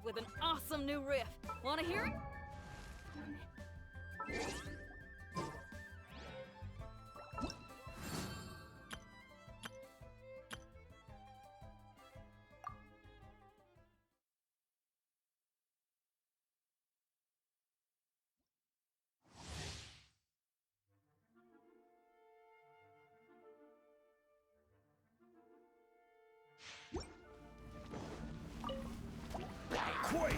with an awesome new riff. Wanna hear it? Quake!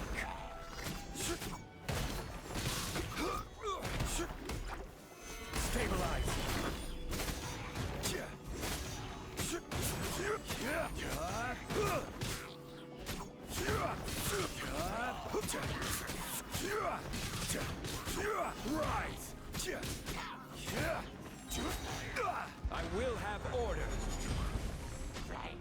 Stabilize! Rise! I will have order! Right!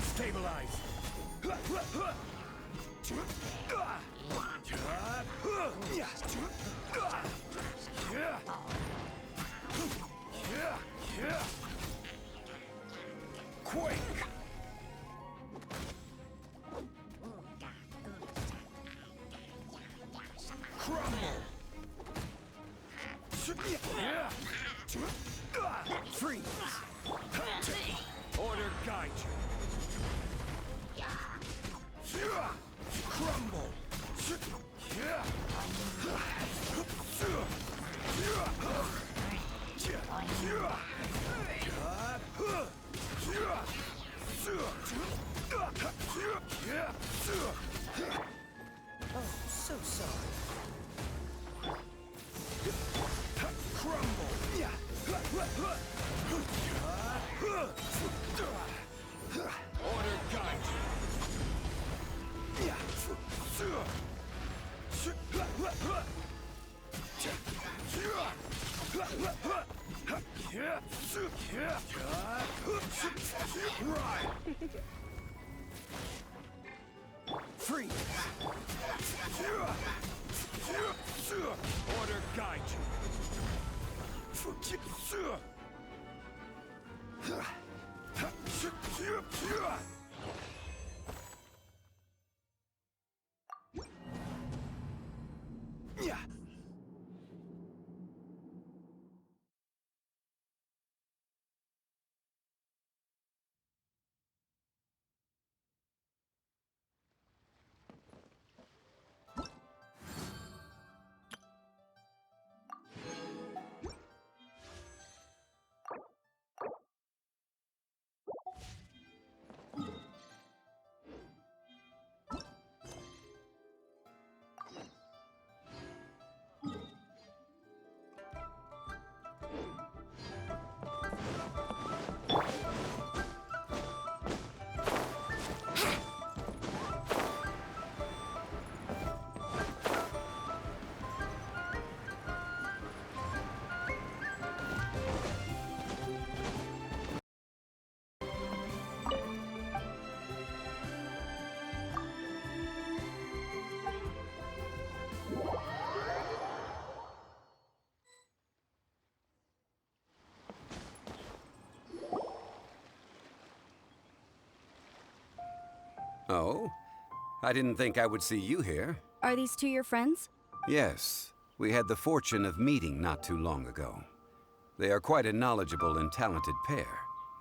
Stabilize! Quake! Crumble! Freeze! Order guide you! Crumble! Oh, so sorry. Crumble! Order guide Right! Freeze! Order guide you! Oh? I didn't think I would see you here. Are these two your friends? Yes. We had the fortune of meeting not too long ago. They are quite a knowledgeable and talented pair,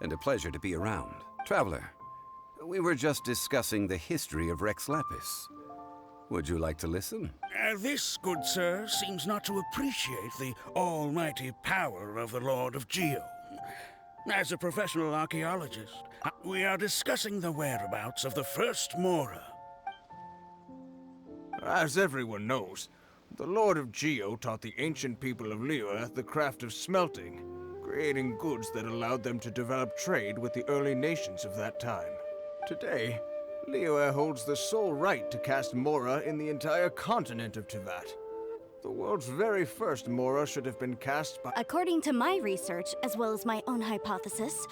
and a pleasure to be around. Traveler, we were just discussing the history of Rex Lapis. Would you like to listen? This, good sir, seems not to appreciate the almighty power of the Lord of Geo. As a professional archaeologist, we are discussing the whereabouts of the first Mora. As everyone knows, the Lord of Geo taught the ancient people of Liyue the craft of smelting, creating goods that allowed them to develop trade with the early nations of that time. Today, Liyue holds the sole right to cast Mora in the entire continent of Teyvat. The world's very first Mora should have been cast by— According to my research, as well as my own hypothesis,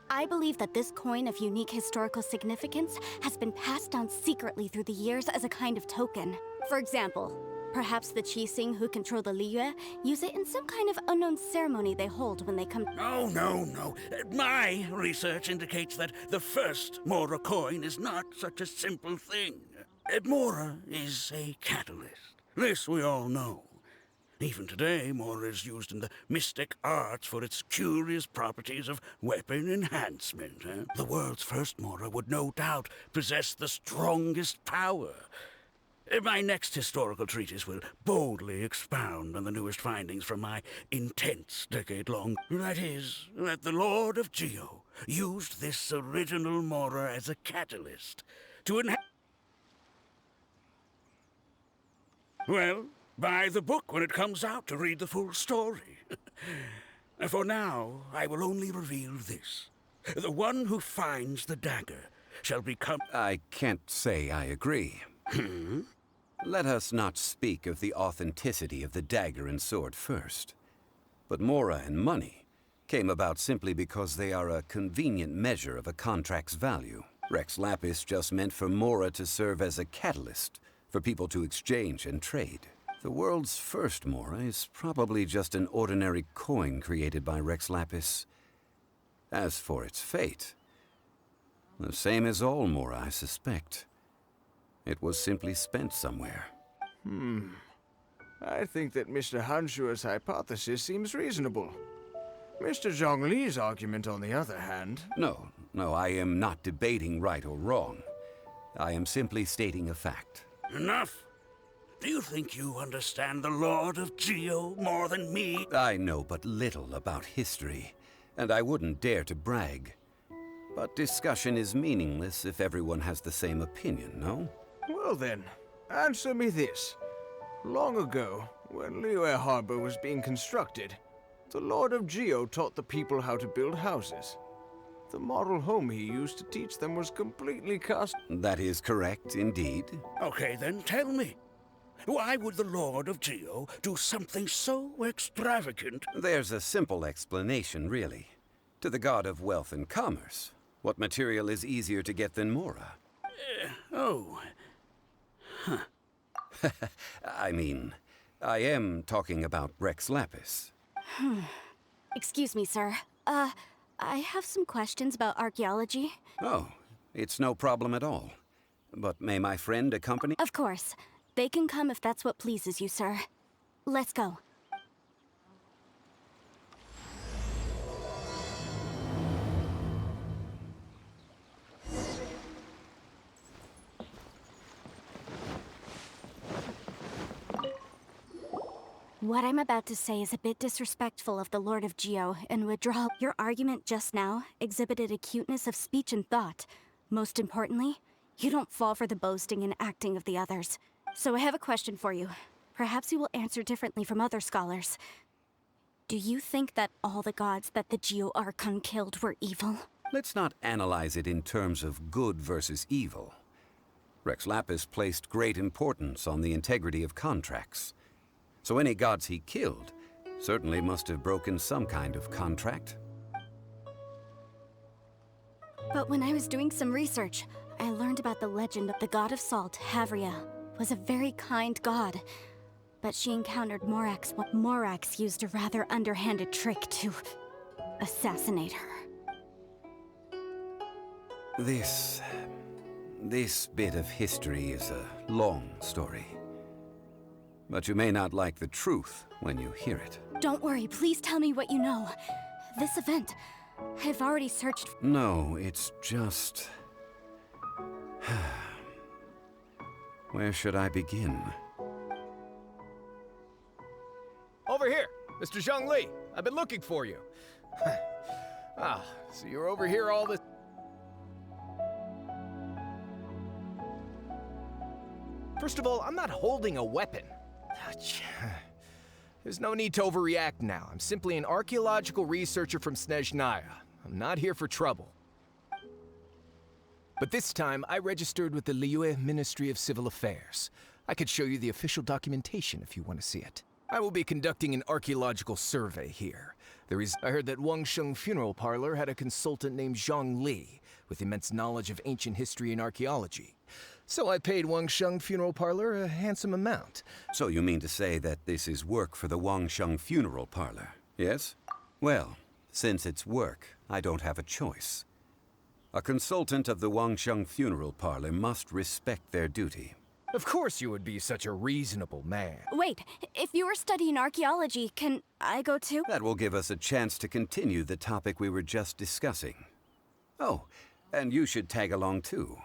I believe that this coin of unique historical significance has been passed down secretly through the years as a kind of token. For example, perhaps the Qixing who control the Liyue use it in some kind of unknown ceremony they hold when they come. No. My research indicates that the first Mora coin is not such a simple thing. Mora is a catalyst. This we all know. Even today, Mora is used in the mystic arts for its curious properties of weapon enhancement. The world's first Mora would no doubt possess the strongest power. My next historical treatise will boldly expound on the newest findings from my intense decade-long... That is, that the Lord of Geo used this original Mora as a catalyst to enhance... Well, buy the book when it comes out to read the full story. For now, I will only reveal this. The one who finds the dagger shall become... I can't say I agree. Let us not speak of the authenticity of the dagger and sword first. But Mora and money came about simply because they are a convenient measure of a contract's value. Rex Lapis just meant for Mora to serve as a catalyst for people to exchange and trade. The world's first Mora is probably just an ordinary coin created by Rex Lapis. As for its fate, the same as all Mora, I suspect. It was simply spent somewhere. I think that Mr. Hanshua's hypothesis seems reasonable. Mr. Zhongli's argument, on the other hand... No, I am not debating right or wrong. I am simply stating a fact. Enough! Do you think you understand the Lord of Geo more than me? I know but little about history, and I wouldn't dare to brag. But discussion is meaningless if everyone has the same opinion, no? Well then, answer me this. Long ago, when Liyue Harbor was being constructed, the Lord of Geo taught the people how to build houses. The model home he used to teach them was completely custom. That is correct, indeed. Okay, then tell me. Why would the Lord of Geo do something so extravagant? There's a simple explanation, really. To the god of wealth and commerce, what material is easier to get than Mora? I mean, I am talking about Rex Lapis. Excuse me, sir. I have some questions about archaeology. Oh, it's no problem at all. But may my friend accompany? Of course. They can come if that's what pleases you, sir. Let's go. What I'm about to say is a bit disrespectful of the Lord of Geo and would draw... Your argument just now exhibited acuteness of speech and thought. Most importantly, you don't fall for the boasting and acting of the others. So I have a question for you. Perhaps you will answer differently from other scholars. Do you think that all the gods that the Geo Archon killed were evil? Let's not analyze it in terms of good versus evil. Rex Lapis placed great importance on the integrity of contracts. So any gods he killed certainly must have broken some kind of contract. But when I was doing some research, I learned about the legend of the god of salt, Havria, was a very kind god. But she encountered Morax when Morax used a rather underhanded trick to assassinate her. This bit of history is a long story. But you may not like the truth when you hear it. Don't worry, please tell me what you know. This event, I've already searched... No, it's just... Where should I begin? Over here, Mr. Zhongli. I've been looking for you. So you're over here all this... First of all, I'm not holding a weapon. There's no need to overreact now. I'm simply an archaeological researcher from Snezhnaya. I'm not here for trouble. But this time, I registered with the Liyue Ministry of Civil Affairs. I could show you the official documentation if you want to see it. I will be conducting an archaeological survey here. I heard that Wangsheng Funeral Parlor had a consultant named Zhang Li, with immense knowledge of ancient history and archaeology. So I paid Wangsheng Funeral Parlor a handsome amount. So you mean to say that this is work for the Wangsheng Funeral Parlor, yes? Well, since it's work, I don't have a choice. A consultant of the Wangsheng Funeral Parlor must respect their duty. Of course you would be such a reasonable man. Wait, if you were studying archaeology, can I go too? That will give us a chance to continue the topic we were just discussing. Oh, and you should tag along too.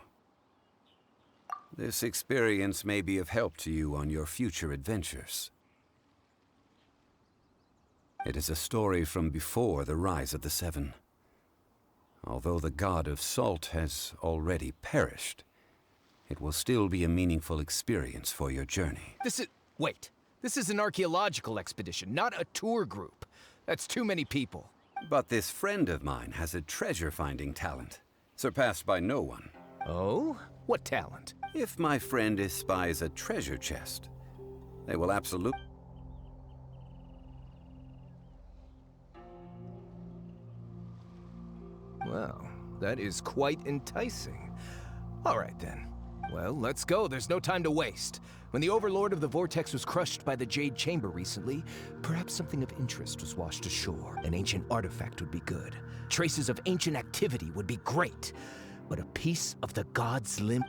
This experience may be of help to you on your future adventures. It is a story from before the rise of the Seven. Although the god of salt has already perished, it will still be a meaningful experience for your journey. Wait. This is an archaeological expedition, not a tour group. That's too many people. But this friend of mine has a treasure-finding talent, surpassed by no one. Oh? What talent? If my friend espies a treasure chest, they will absolutely... Well, that is quite enticing. All right then. Well, let's go. There's no time to waste. When the Overlord of the Vortex was crushed by the Jade Chamber recently, perhaps something of interest was washed ashore. An ancient artifact would be good. Traces of ancient activity would be great. But a piece of the god's limb...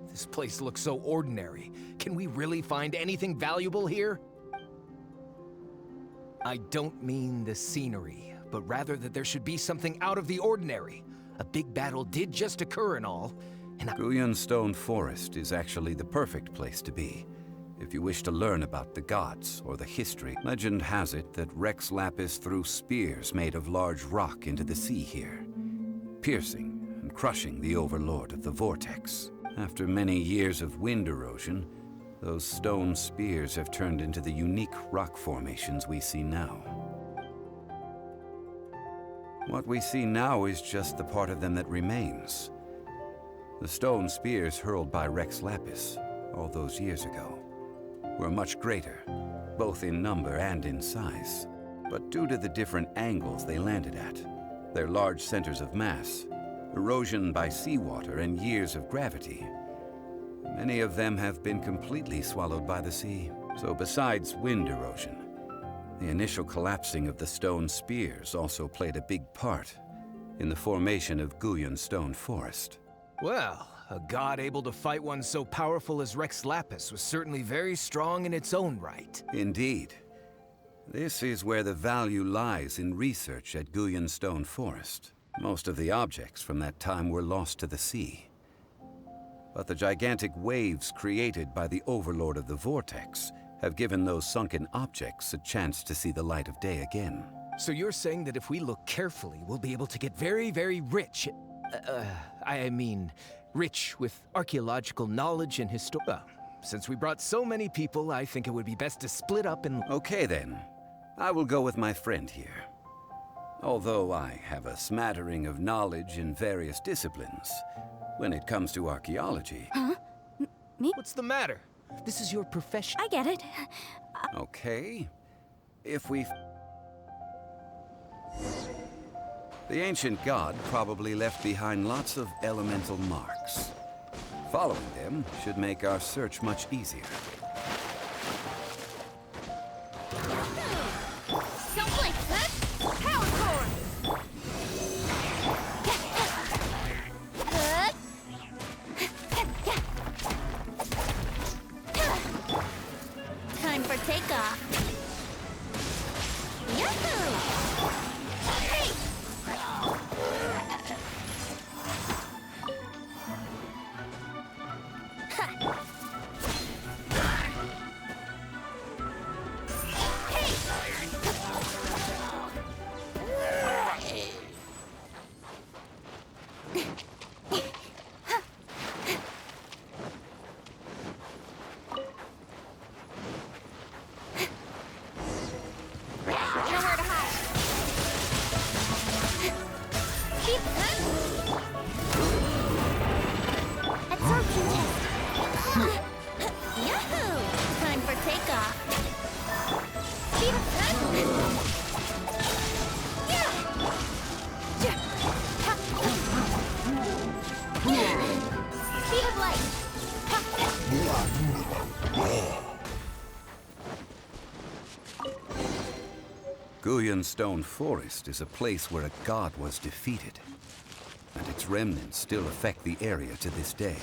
This place looks so ordinary. Can we really find anything valuable here? I don't mean the scenery, but rather that there should be something out of the ordinary. A big battle did just occur and all, and Guyan Stone Forest is actually the perfect place to be, if you wish to learn about the gods or the history. Legend has it that Rex Lapis threw spears made of large rock into the sea here, piercing and crushing the Overlord of the Vortex. After many years of wind erosion, those stone spears have turned into the unique rock formations we see now. What we see now is just the part of them that remains. The stone spears hurled by Rex Lapis all those years ago were much greater, both in number and in size. But due to the different angles they landed at, their large centers of mass, erosion by seawater, and years of gravity, many of them have been completely swallowed by the sea. So besides wind erosion, the initial collapsing of the stone spears also played a big part in the formation of Guyan Stone Forest. well, a god able to fight one so powerful as Rex Lapis was certainly very strong in its own right. Indeed. This is where the value lies in research at Guyan Stone Forest. Most of the objects from that time were lost to the sea. But the gigantic waves created by the Overlord of the Vortex have given those sunken objects a chance to see the light of day again. So you're saying that if we look carefully, we'll be able to get very, very rich. I mean, rich with archaeological knowledge and Well, since we brought so many people, I think it would be best to split up and... Okay then. I will go with my friend here. Although I have a smattering of knowledge in various disciplines, when it comes to archaeology... Huh? Me? What's the matter? This is your profession. I get it. Okay. If we... The ancient god probably left behind lots of elemental marks. Following them should make our search much easier. Don't blink, huh? Power core! Time for takeoff. Yahoo! Hey! Guyan Stone Forest is a place where a god was defeated, and its remnants still affect the area to this day.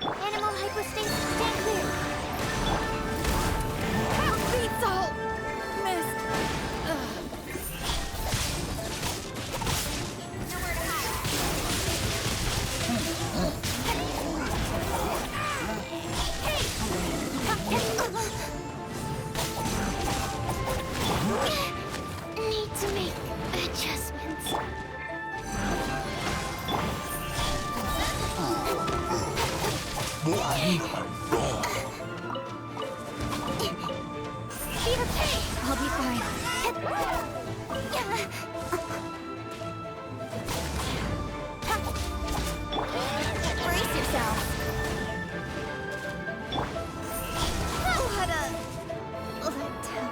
Animal hypostasis, stand clear. Help, beats all. Missed. Nowhere to hide. Hey! Need to make adjustments. Be okay. I'll be fine. Brace yourself. What a letdown.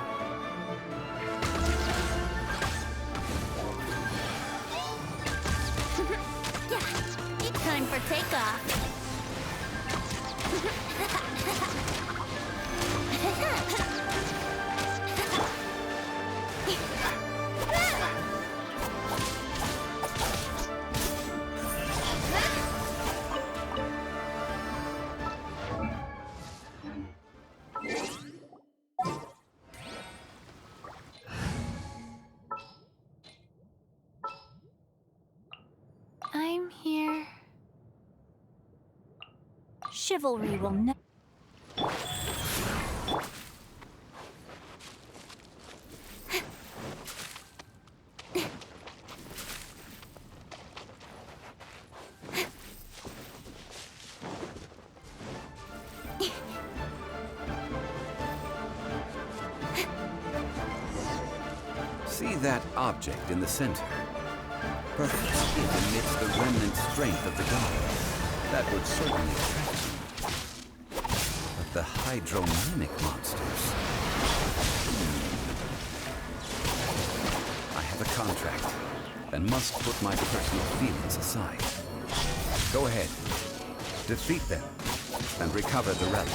Yeah, it's time for takeoff. I'm here. Chivalry will never. See that object in the center? Perhaps it emits the remnant strength of the gods. That would certainly attract you. But the hydromimic monsters... I have a contract, and must put my personal feelings aside. Go ahead. Defeat them, and recover the relic.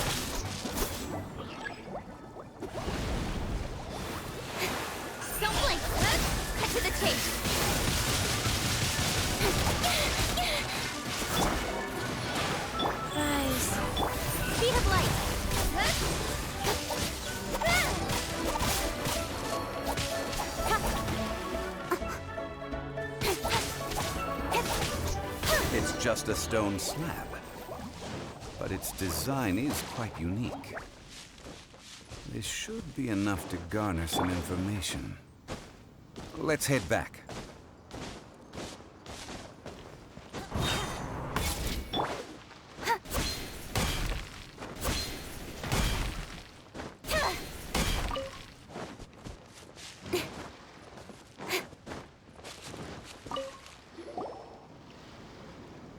Don't blink. Cut to the chase. Rise. Speed of light. It's just a stone slab, but its design is quite unique. This should be enough to garner some information. Let's head back.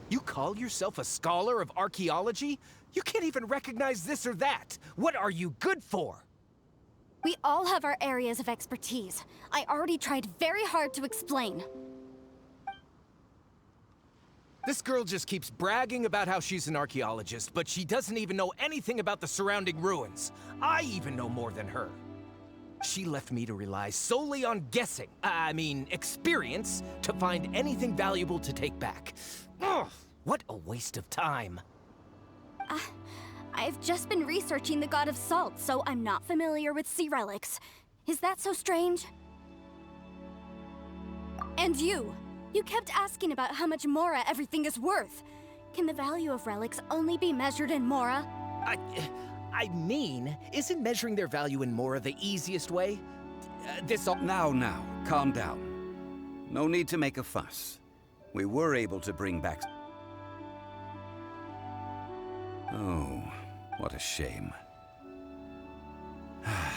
You call yourself a scholar of archaeology? You can't even recognize this or that. What are you good for? We all have our areas of expertise. I already tried very hard to explain. This girl just keeps bragging about how she's an archaeologist, but she doesn't even know anything about the surrounding ruins. I even know more than her. She left me to rely solely on guessing, experience, to find anything valuable to take back. Ugh, what a waste of time. I've just been researching the God of Salt, so I'm not familiar with sea relics. Is that so strange? And you kept asking about how much Mora everything is worth. Can the value of relics only be measured in Mora? Isn't measuring their value in Mora the easiest way? Now, calm down. No need to make a fuss. We were able to bring back... Oh, what a shame.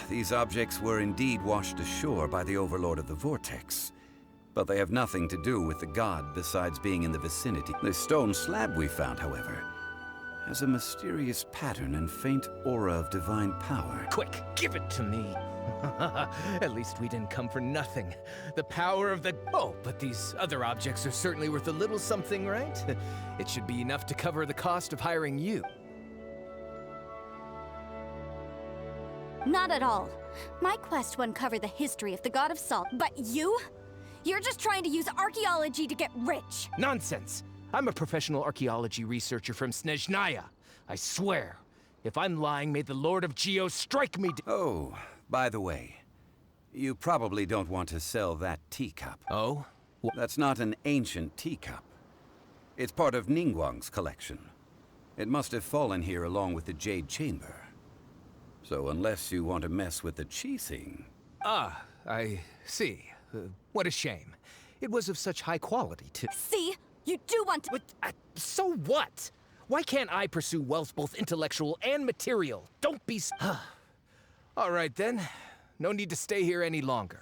These objects were indeed washed ashore by the Overlord of the Vortex. But they have nothing to do with the god besides being in the vicinity. The stone slab we found, however, has a mysterious pattern and faint aura of divine power. Quick, give it to me. At least we didn't come for nothing. The power of the... Oh, but these other objects are certainly worth a little something, right? It should be enough to cover the cost of hiring you. Not at all. My quest wouldn't cover the history of the God of Salt, but you? You're just trying to use archaeology to get rich. Nonsense! I'm a professional archaeology researcher from Snezhnaya. I swear, if I'm lying, may the Lord of Geo strike me Oh, by the way, you probably don't want to sell that teacup. Oh? That's not an ancient teacup. It's part of Ningguang's collection. It must have fallen here along with the Jade Chamber. So unless you want to mess with the Qixing... Ah, I see. What a shame. It was of such high quality, too. See? You do want to... But, so what? Why can't I pursue wealth both intellectual and material? Don't be... All right, then. No need to stay here any longer.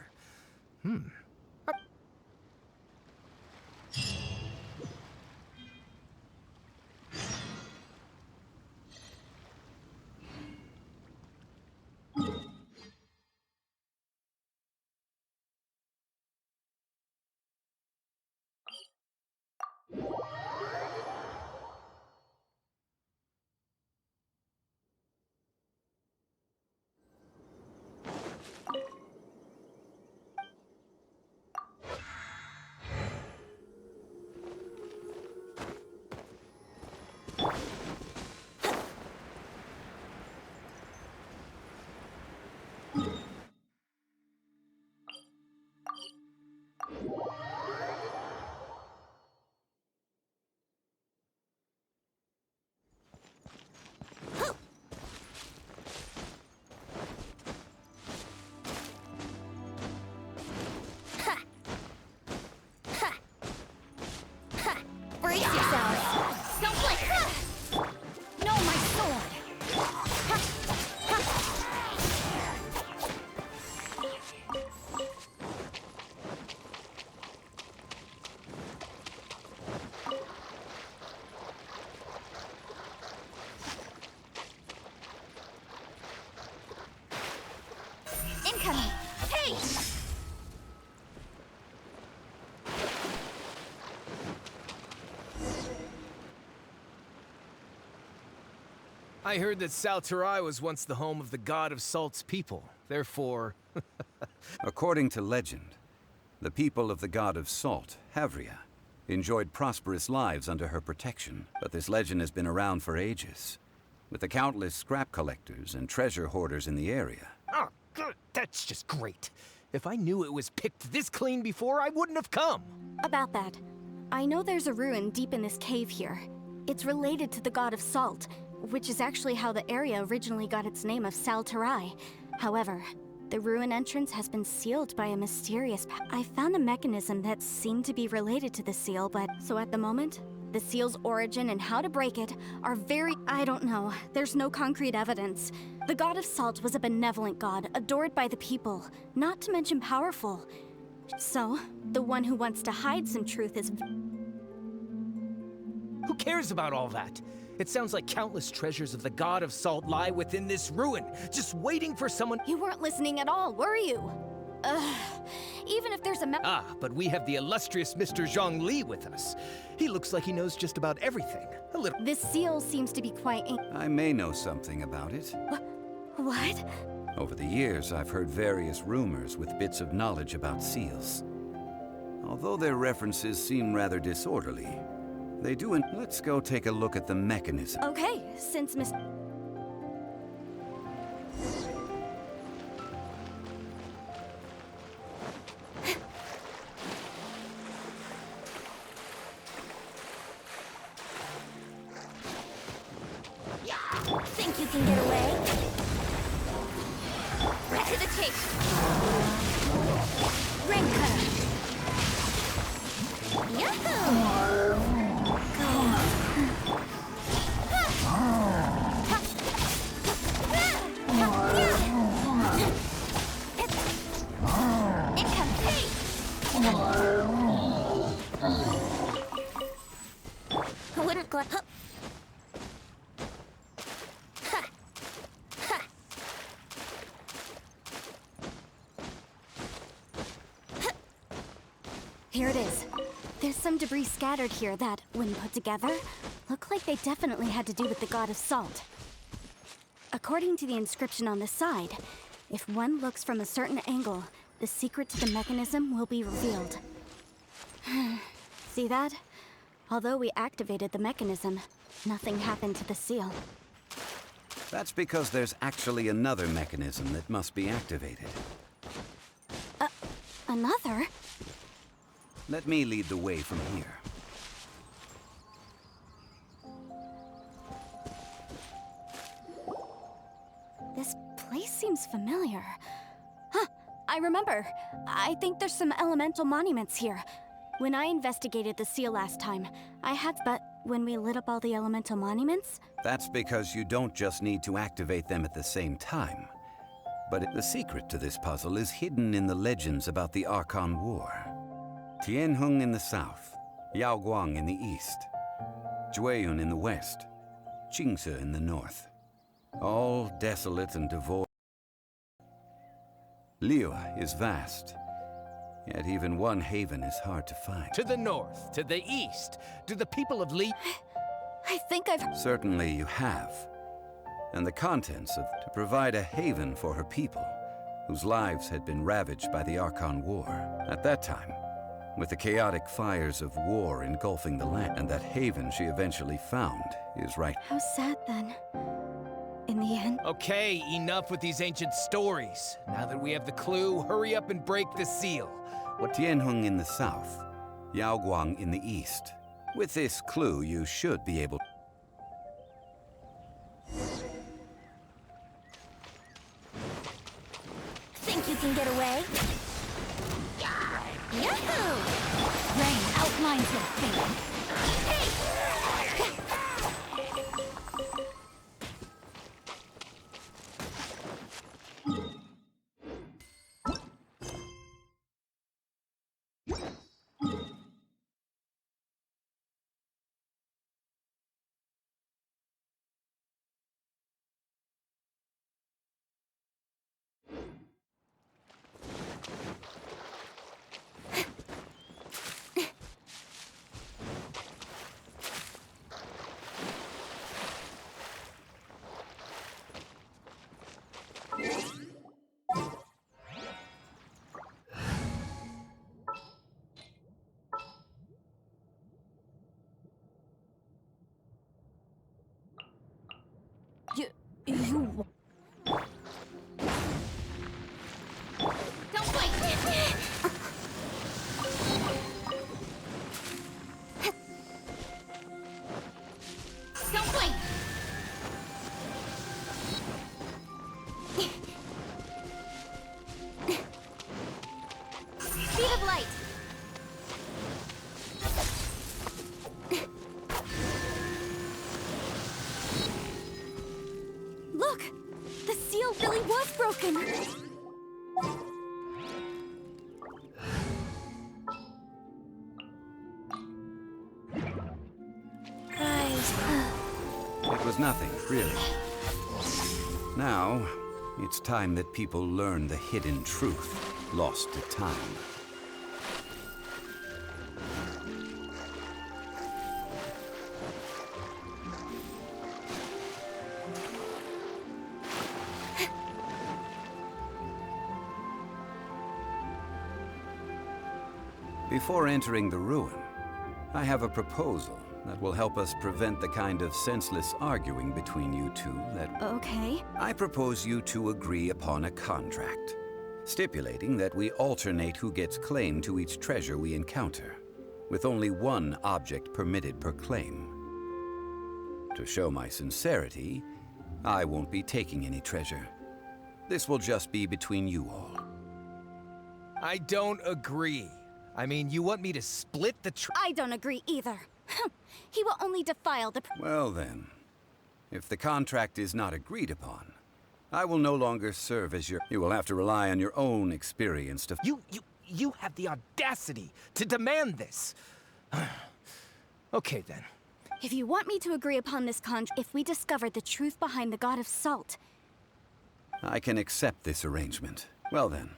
Brace yourselves! Snowflake! No, my sword! Incoming! Hey! I heard that Salterai was once the home of the God of Salt's people. Therefore... According to legend, the people of the god of Salt, Havria, enjoyed prosperous lives under her protection. But this legend has been around for ages, with the countless scrap collectors and treasure hoarders in the area. Oh, good. That's just great. If I knew it was picked this clean before, I wouldn't have come. About that, I know there's a ruin deep in this cave here. It's related to the God of Salt, which is actually how the area originally got its name of Salterai. However, the ruin entrance has been sealed by a mysterious I found a mechanism that seemed to be related to the seal, but so at the moment, the seal's origin and how to break it are I don't know. There's no concrete evidence. The God of Salt was a benevolent god, adored by the people, not to mention powerful. So, the one who wants to hide some truth is... Who cares about all that? It sounds like countless treasures of the god of salt lie within this ruin, just waiting for someone. You weren't listening at all, were you? Even if there's a But we have the illustrious Mr. Zhang Li with us. He looks like he knows just about everything. A little. This seal seems to be quite I may know something about it. What? Over the years, I've heard various rumors with bits of knowledge about seals. Although their references seem rather disorderly, they do. Let's go take a look at the mechanism. Okay, since Miss... Think you can get away? To the tape. Ring cutter. Yahoo! I wouldn't go. Here it is. There's some debris scattered here that, when put together, look like they definitely had to do with the god of salt. According to the inscription on the side, if one looks from a certain angle, the secret to the mechanism will be revealed. See that? Although we activated the mechanism, nothing happened to the seal. That's because there's actually another mechanism that must be activated. Another? Let me lead the way from here. This place seems familiar. Huh, I remember. I think there's some elemental monuments here. When I investigated the seal last time, I had... But when we lit up all the elemental monuments? That's because you don't just need to activate them at the same time. But the secret to this puzzle is hidden in the legends about the Archon War. Tianheng in the south, Yaoguang in the east, Jueyun in the west, Qingce in the north. All desolate and devoid. Liyue is vast, yet even one haven is hard to find. To the north, to the east, do the people of Li... I think I've... Certainly you have. And the contents of to provide a haven for her people, whose lives had been ravaged by the Archon War. At that time, with the chaotic fires of war engulfing the land, and that haven she eventually found is right. How sad then. In the end... Okay, enough with these ancient stories. Now that we have the clue, hurry up and break the seal. What Tianheng in the south, Yaoguang in the east. With this clue, you should be able... Think you can get away? Yahoo! Rain outlines your fate. Hey! You... Don't wait! Don't wait! Speed of light! Look! The seal really was broken! was nothing, really. Now, it's time that people learn the hidden truth, lost to time. Before entering the ruin, I have a proposal that will help us prevent the kind of senseless arguing between you two that... Okay. I propose you two agree upon a contract, stipulating that we alternate who gets claim to each treasure we encounter, with only one object permitted per claim. To show my sincerity, I won't be taking any treasure. This will just be between you all. I don't agree. I mean, you want me to split the I don't agree either. He will only defile the... Well then, if the contract is not agreed upon, I will no longer serve as your... You will have to rely on your own experience to... You have the audacity to demand this. Okay then. If you want me to agree upon this contract, if we discover the truth behind the God of Salt... I can accept this arrangement. Well then.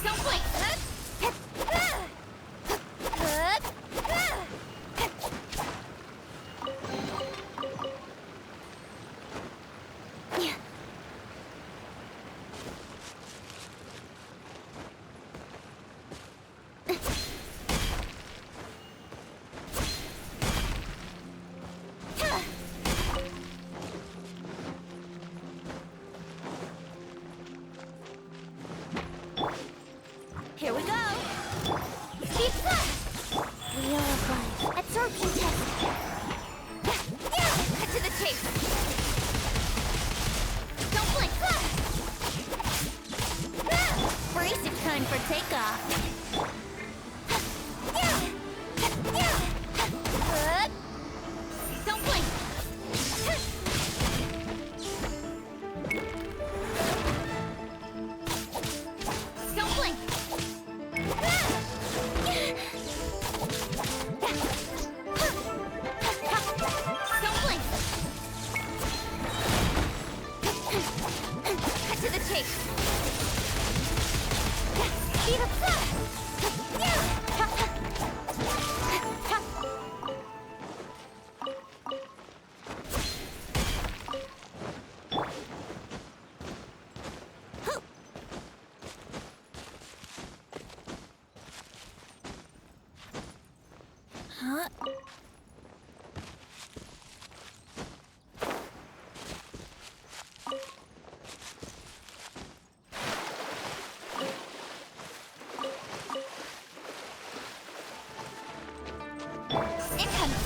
Don't blink! Here we go! Pizza! Wheel of Life. Absorption test. Cut to the chase. Don't blink. Brace it's time for takeoff. Don't blink. Don't blink. Don't blink. Cut to the chase. Speed up. Huh? Incoming!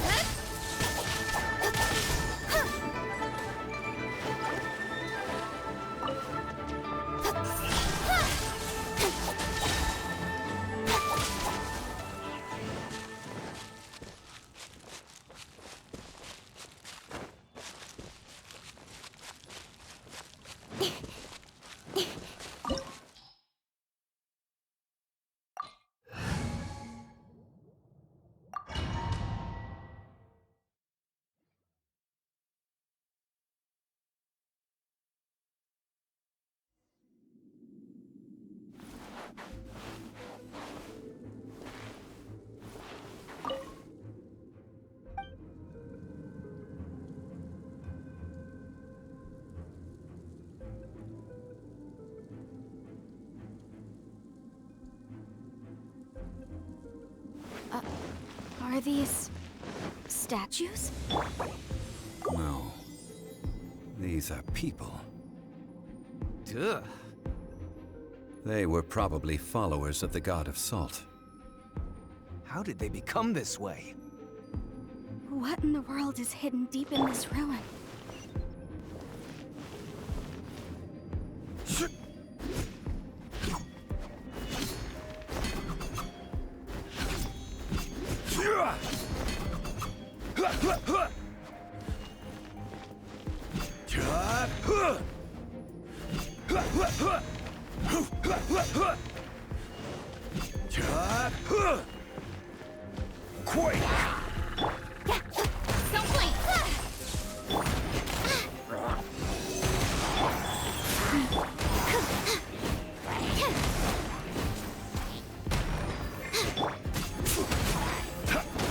Are these... statues? No. These are people. Duh. They were probably followers of the God of Salt. How did they become this way? What in the world is hidden deep in this ruin? Quake! Don't blink!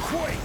Quake!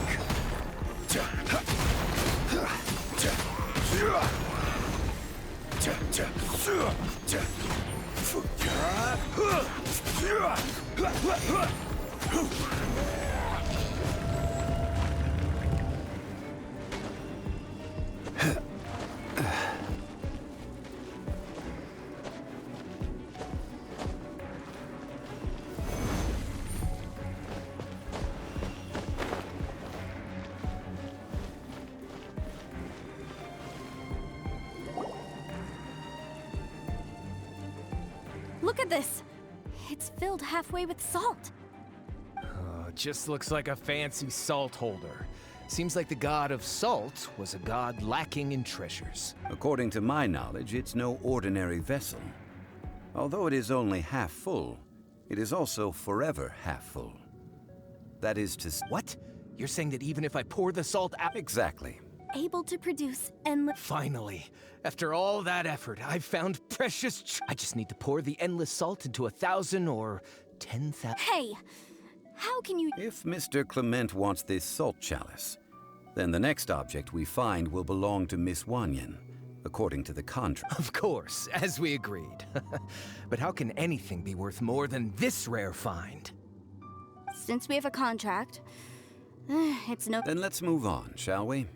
Look at this! It's filled halfway with salt. Oh, it just looks like a fancy salt holder. Seems like the god of salt was a god lacking in treasures. According to my knowledge, it's no ordinary vessel. Although it is only half full, it is also forever half full. That is to What? You're saying that even if I pour the salt out— Exactly. Able to produce endless— Finally, after all that effort, I've found precious I just need to pour the endless salt into 1,000 or 10,000. Hey! How can you— If Mr. Clement wants this salt chalice, then the next object we find will belong to Miss Wanyan, according to the contract. Of course, as we agreed. But how can anything be worth more than this rare find? Since we have a contract, it's no— Then let's move on, shall we?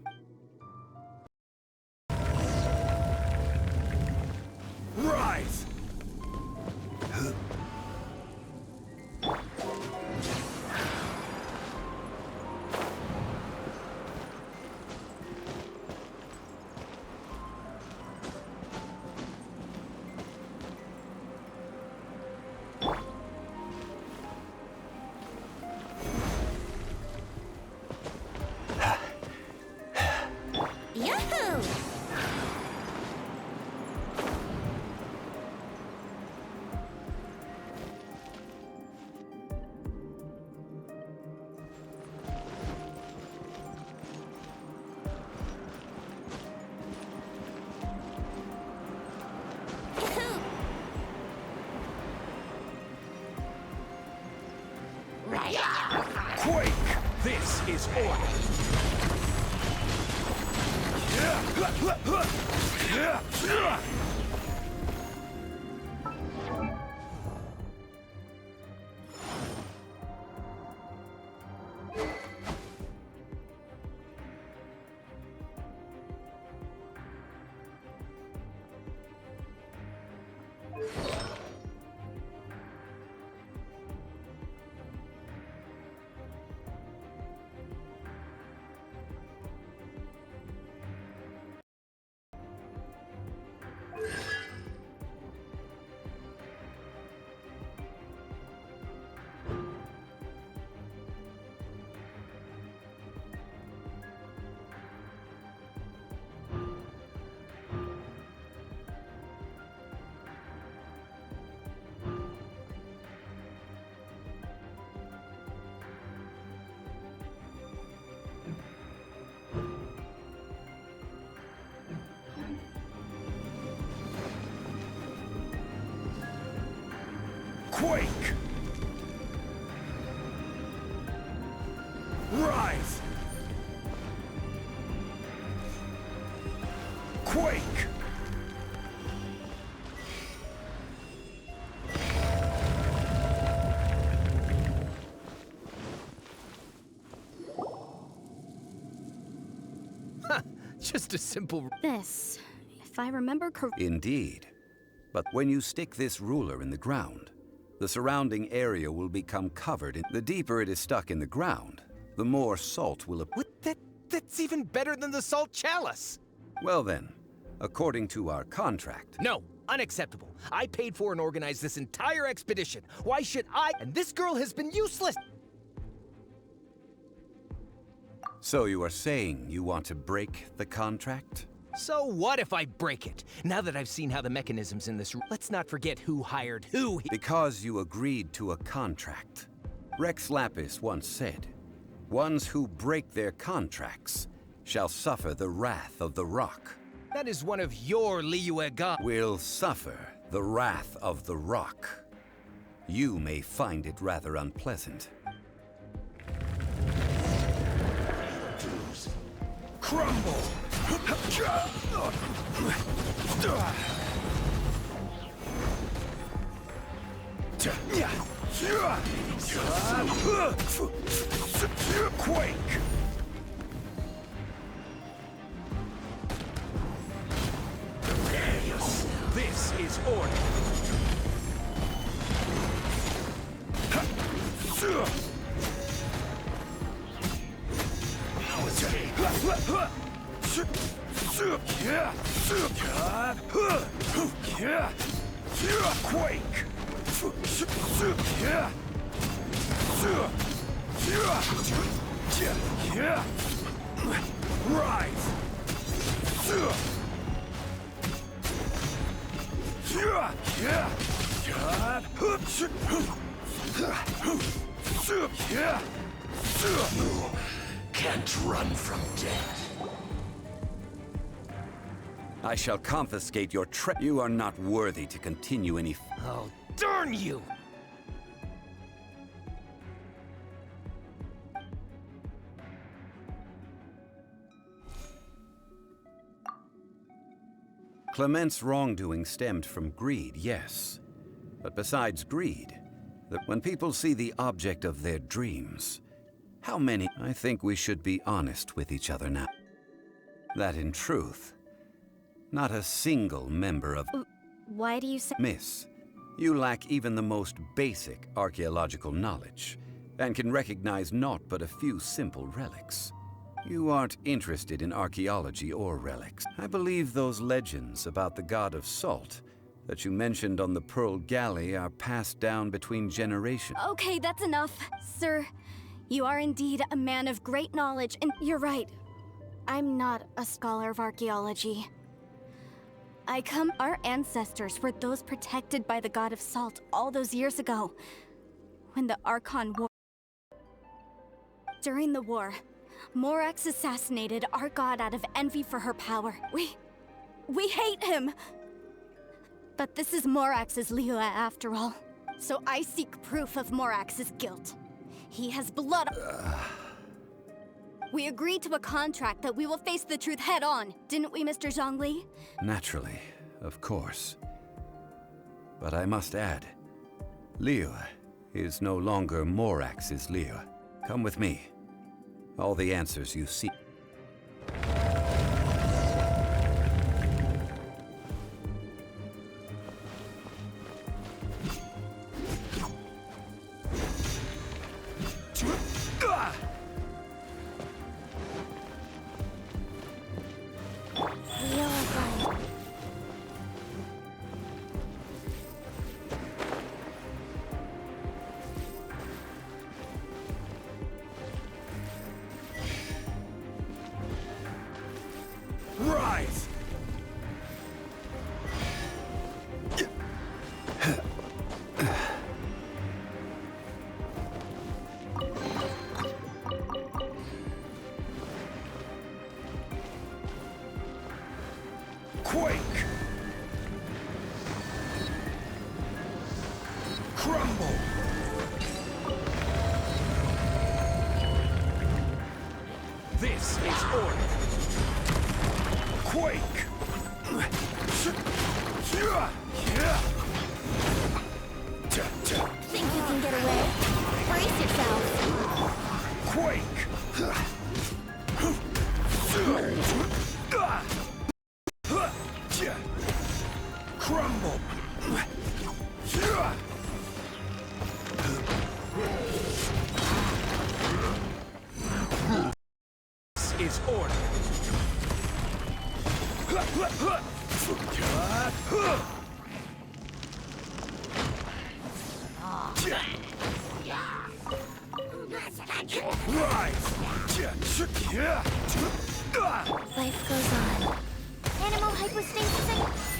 Rise! Yahoo! Yahoo! Right. Quake! This is order! Quake! Rise! Quake! Just a simple— This, if I remember correctly— Indeed. But when you stick this ruler in the ground, the surrounding area will become covered in— The deeper it is stuck in the ground, the more salt will— What? That's even better than the salt chalice! Well then, according to our contract, No, unacceptable. I paid for and organized this entire expedition. Why should I— And this girl has been useless! So you are saying you want to break the contract? So what if I break it? Now that I've seen how the mechanisms in this... Let's not forget who hired who. Because you agreed to a contract. Rex Lapis once said, "Ones who break their contracts shall suffer the wrath of the rock." That is one of your Liyue gods. Will suffer the wrath of the rock. You may find it rather unpleasant. Crumble! Quake! This is order. Quake! Rise! You can't run from death. I shall confiscate your You are not worthy to continue any... Oh, darn you! Clement's wrongdoing stemmed from greed, yes. But besides greed, that when people see the object of their dreams, how many... I think we should be honest with each other now. That in truth, not a single member of... Why do you say... Miss, you lack even the most basic archaeological knowledge, and can recognize naught but a few simple relics. You aren't interested in archaeology or relics. I believe those legends about the god of salt that you mentioned on the Pearl Galley are passed down between generations. Okay, that's enough. Sir, you are indeed a man of great knowledge, and you're right. I'm not a scholar of archaeology. Our ancestors were those protected by the god of salt all those years ago, when the Archon War... During the war, Morax assassinated our god out of envy for her power. We hate him! But this is Morax's Liyue after all. So I seek proof of Morax's guilt. He has blood... We agreed to a contract that we will face the truth head on, didn't we, Mr. Zhongli? Naturally, of course. But I must add, Liyue is no longer Morax's Liyue. Come with me. All the answers you seek. Rise! Quake! Crumble! This is order! Quake! Think you can get away? Brace yourself. Quake! Crumble! This is order! Life goes on. Animal hypostasis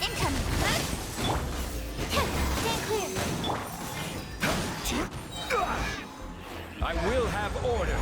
incoming. Stand clear. I will have order.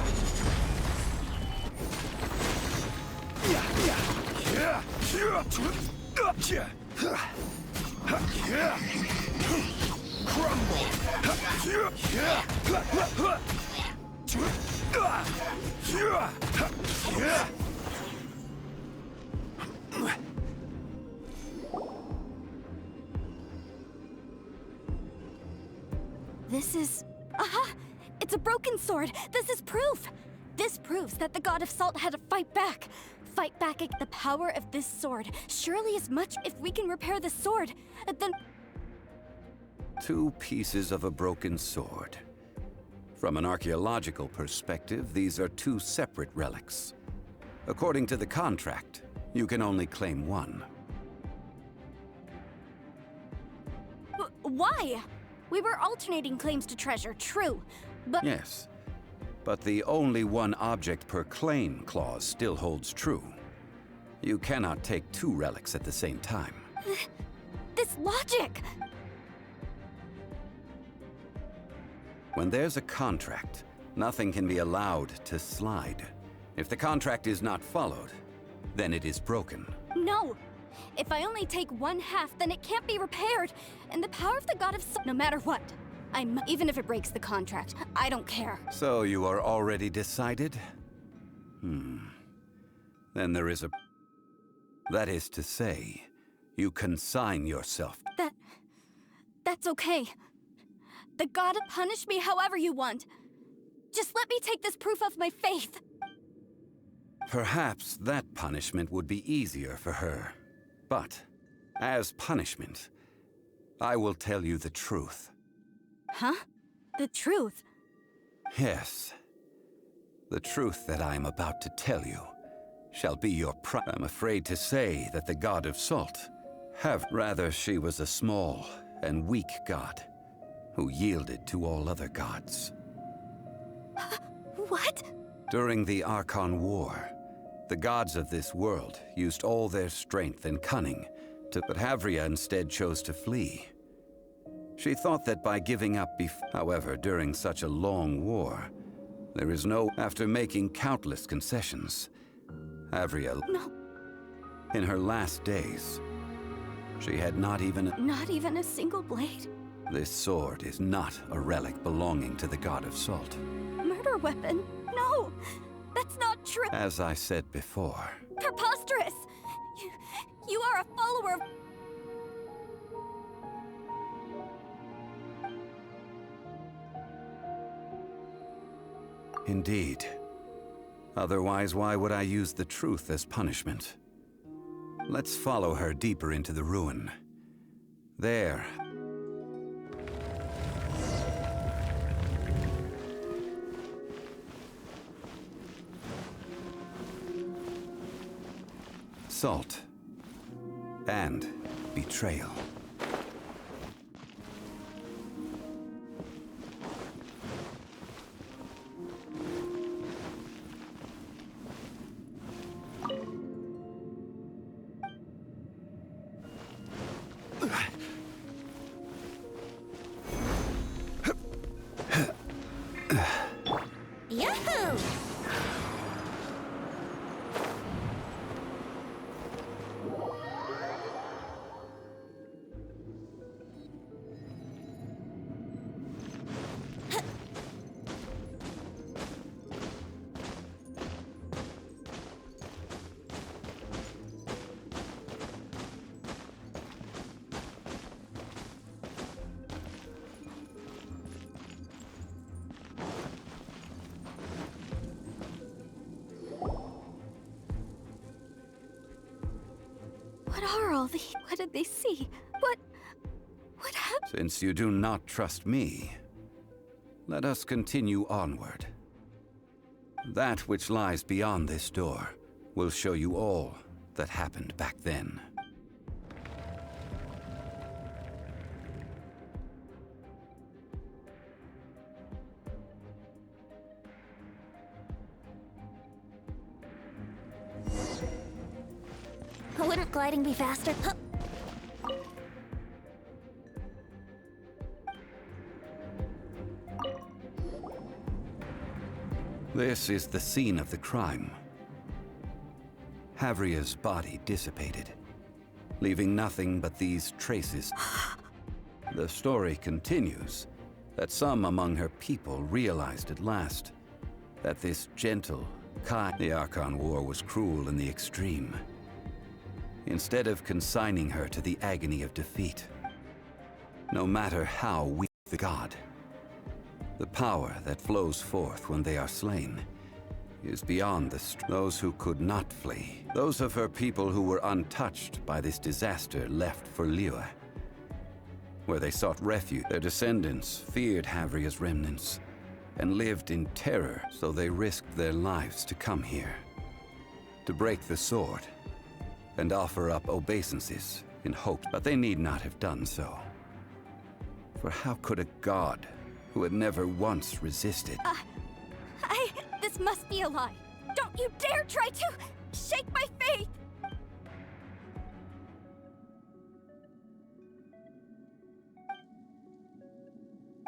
This is... Aha! It's a broken sword! This is proof! This proves that the God of Salt had to fight back. Fight back against the power of this sword. Surely as much if we can repair the sword, then... 2 pieces of a broken sword. From an archaeological perspective, these are 2 separate relics. According to the contract, you can only claim one. Why? We were alternating claims to treasure, true, but... Yes, but the only one object per claim clause still holds true. You cannot take 2 relics at the same time. This logic! When there's a contract, nothing can be allowed to slide. If the contract is not followed, then it is broken. No! If I only take 1/2, then it can't be repaired. And the power of the God of Salt, no matter what. Even if it breaks the contract, I don't care. So you are already decided? Then there is a... That is to say, you consign yourself. That's okay. The God punish me however you want. Just let me take this proof of my faith. Perhaps that punishment would be easier for her. But, as punishment, I will tell you the truth. Huh? The truth? Yes. The truth that I am about to tell you shall be your I'm afraid to say that the God of Salt rather she was a small and weak god who yielded to all other gods. What? During the Archon War, the gods of this world used all their strength and cunning but Havria instead chose to flee. She thought that by giving up however, during such a long war, there is no... After making countless concessions, Havria... No. In her last days, she had not even... Not even a single blade? This sword is not a relic belonging to the God of Salt. Murder weapon? No! That's not true! As I said before... Preposterous! You are a follower of... Indeed. Otherwise, why would I use the truth as punishment? Let's follow her deeper into the ruin. There. Salt. And betrayal. Yahoo! What did they see? What happened? Since you do not trust me, let us continue onward. That which lies beyond this door will show you all that happened back then. Wouldn't gliding be faster? Huh. This is the scene of the crime. Havria's body dissipated, leaving nothing but these traces. The story continues that some among her people realized at last that this gentle, the Archon War was cruel in the extreme. Instead of consigning her to the agony of defeat, no matter how weak the god, the power that flows forth when they are slain is beyond those who could not flee. Those of her people who were untouched by this disaster left for Liyue, where they sought refuge. Their descendants feared Havria's remnants and lived in terror, so they risked their lives to come here, to break the sword and offer up obeisances in hope. But they need not have done so. For how could a god who had never once resisted... This must be a lie. Don't you dare try to shake my faith!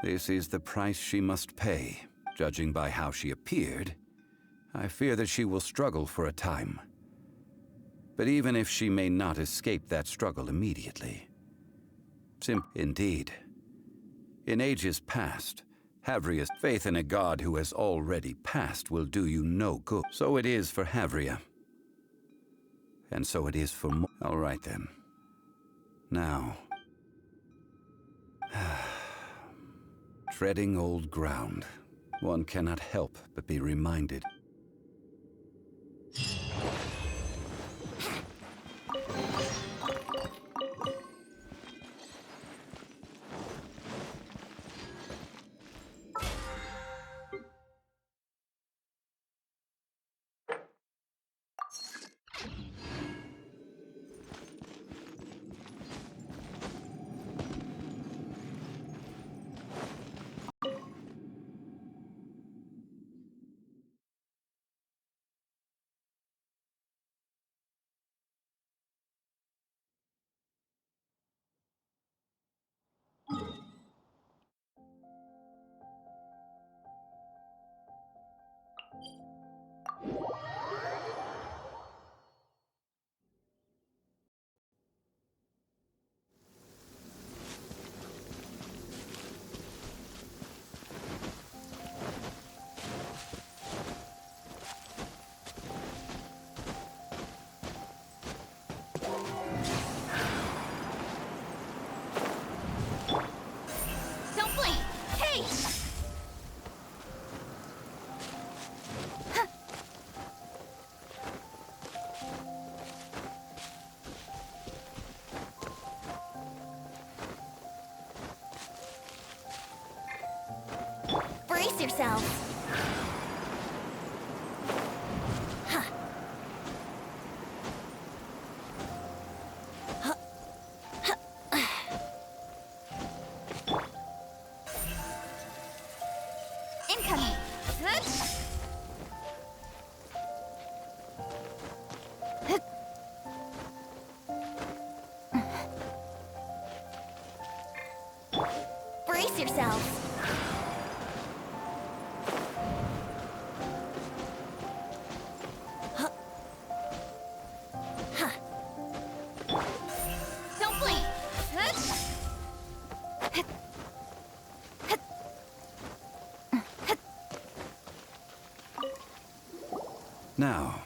This is the price she must pay. Judging by how she appeared, I fear that she will struggle for a time. But even if she may not escape that struggle immediately... Indeed. In ages past, Havria's faith in a god who has already passed will do you no good. So it is for Havria. And so it is for All right then. Now... treading old ground, one cannot help but be reminded. Don't blink! Hey! Brace yourself! Incoming! Brace yourself! Don't blink! Now,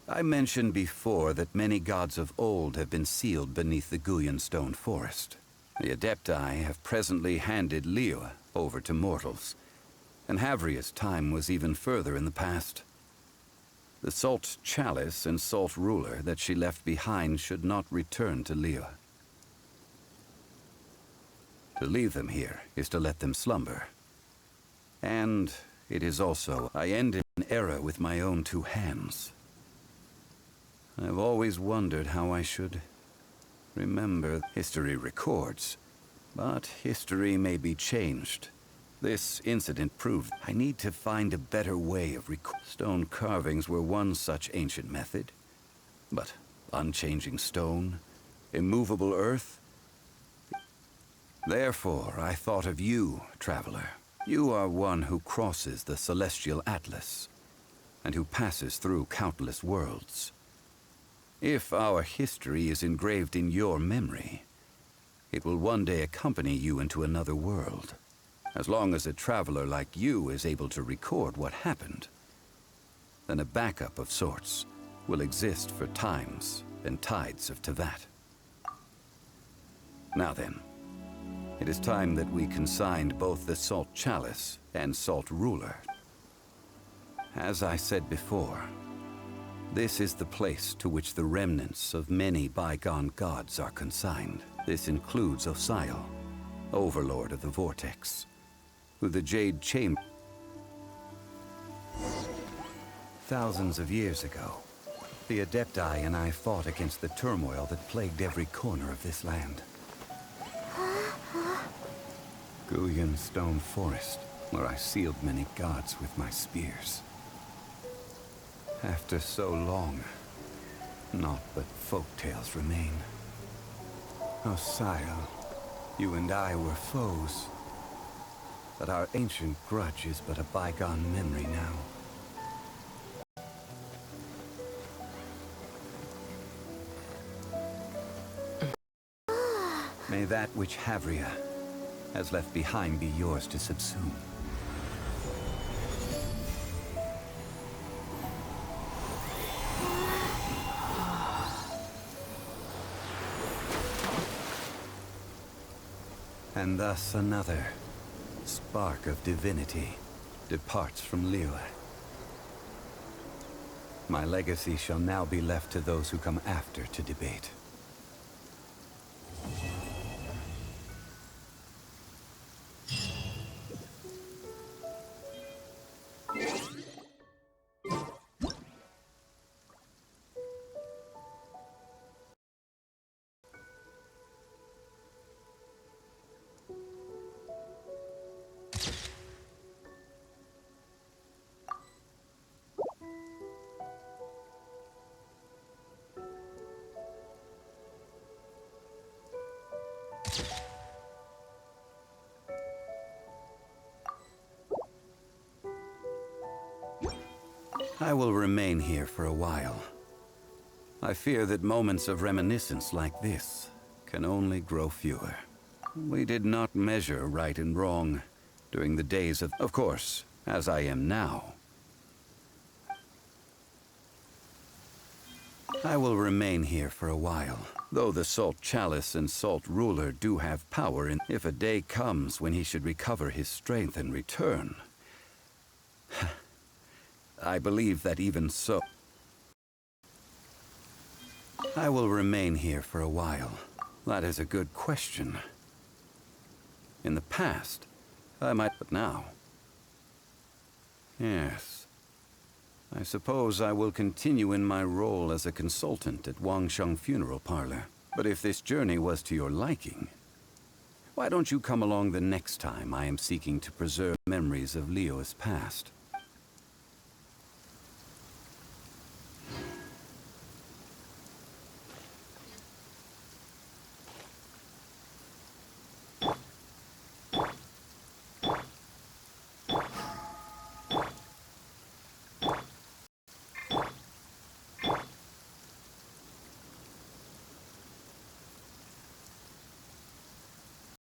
I mentioned before that many gods of old have been sealed beneath the Guyan stone forest. The Adepti have presently handed Liyue over to mortals, and Havria's time was even further in the past. The Salt Chalice and Salt Ruler that she left behind should not return to Liyue. To leave them here is to let them slumber. And it is also, I ended an era with my own two hands. I've always wondered how I should remember. History records, but history may be changed. This incident proved I need to find a better way of stone carvings were one such ancient method. But unchanging stone, immovable earth. Therefore, I thought of you, traveler. You are one who crosses the celestial atlas, and who passes through countless worlds. If our history is engraved in your memory, it will one day accompany you into another world. As long as a traveler like you is able to record what happened, then a backup of sorts will exist for times and tides of Teyvat. Now then, it is time that we consigned both the Salt Chalice and Salt Ruler. As I said before, this is the place to which the remnants of many bygone gods are consigned. This includes Osial, Overlord of the Vortex, who the Jade Chamber... Thousands of years ago, the Adepti and I fought against the turmoil that plagued every corner of this land. Guyan Stone Forest, where I sealed many gods with my spears. After so long, naught but folk tales remain. Osial, you and I were foes, but our ancient grudge is but a bygone memory now. May that which Havria has left behind be yours to subsume. And thus another spark of divinity departs from Liyue. My legacy shall now be left to those who come after to debate. I will remain here for a while. I fear that moments of reminiscence like this can only grow fewer. We did not measure right and wrong during the days of course, as I am now. I will remain here for a while, though the Salt Chalice and Salt Ruler do have power in... If a day comes when he should recover his strength and return... I believe that even so... I will remain here for a while. That is a good question. In the past, I might, but now... Yes. I suppose I will continue in my role as a consultant at Wangsheng Funeral Parlor. But if this journey was to your liking, why don't you come along the next time I am seeking to preserve memories of Liyue's past?